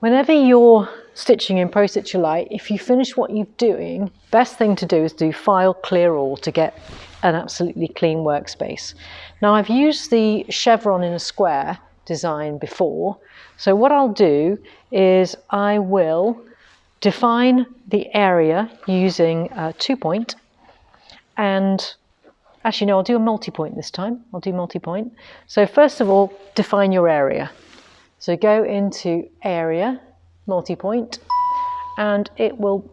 Whenever you're stitching in Pro-Stitcher Lite, if you finish what you're doing, best thing to do is do File Clear All to get an absolutely clean workspace. Now I've used the chevron in a square design before, so what I'll do is I will define the area using a 2-point, and actually no, I'll do a multi-point this time. I'll do multi-point. So first of all, define your area. So go into Area, Multi-point, and it will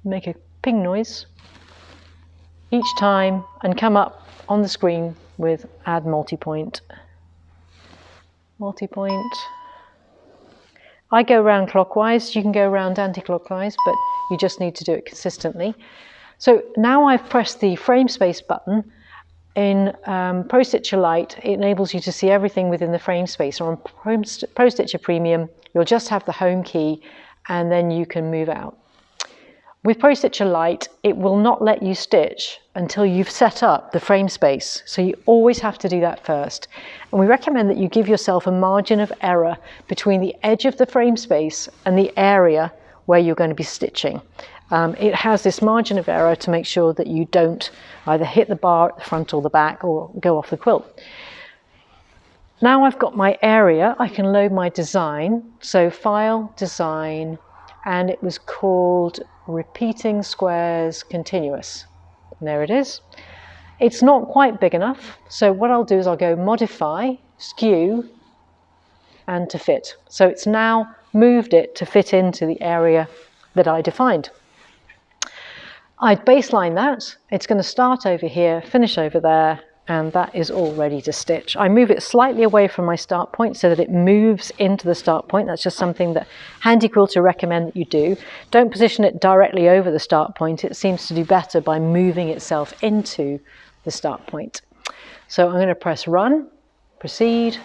make a ping noise each time and come up on the screen with Add Multi-point. Multi-point. I go round clockwise, you can go round anti-clockwise, but you just need to do it consistently. So now I've pressed the frame space button. In Pro-Stitcher Lite, it enables you to see everything within the frame space. Or on Pro-Stitcher Premium, you'll just have the home key and then you can move out. With Pro-Stitcher Lite, it will not let you stitch until you've set up the frame space. So you always have to do that first. And we recommend that you give yourself a margin of error between the edge of the frame space and the area where you're going to be stitching. It has this margin of error to make sure that you don't either hit the bar at the front or the back or go off the quilt. Now I've got my area, I can load my design. So File, Design, and it was called Repeating Squares Continuous. And there it is. It's not quite big enough, so what I'll do is I'll go Modify, Skew, and to fit. So it's now moved it to fit into the area that I defined. I'd baseline that. It's going to start over here, finish over there, and that is all ready to stitch. I move it slightly away from my start point so that it moves into the start point. That's just something that handy quilters recommend that you do. Don't position it directly over the start point. It seems to do better by moving itself into the start point. So I'm going to press Run, Proceed,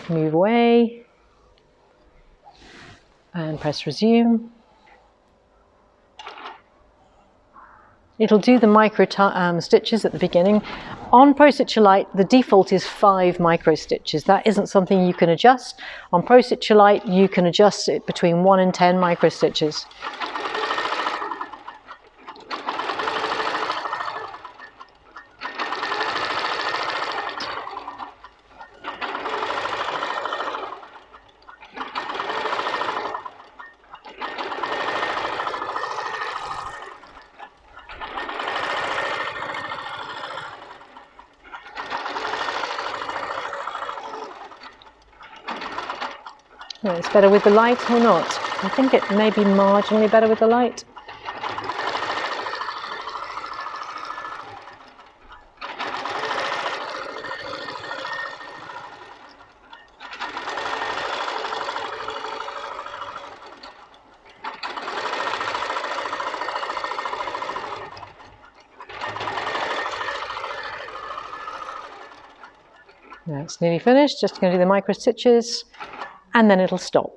move away, and press Resume. It'll do the micro stitches at the beginning. On Pro-Stitcher Lite, the default is 5 micro stitches. That isn't something you can adjust. On Pro-Stitcher Lite, you can adjust it between 1 and 10 micro stitches. It's better with the light or not? I think it may be marginally better with the light. Now it's nearly finished, just going to do the micro stitches and then it'll stop.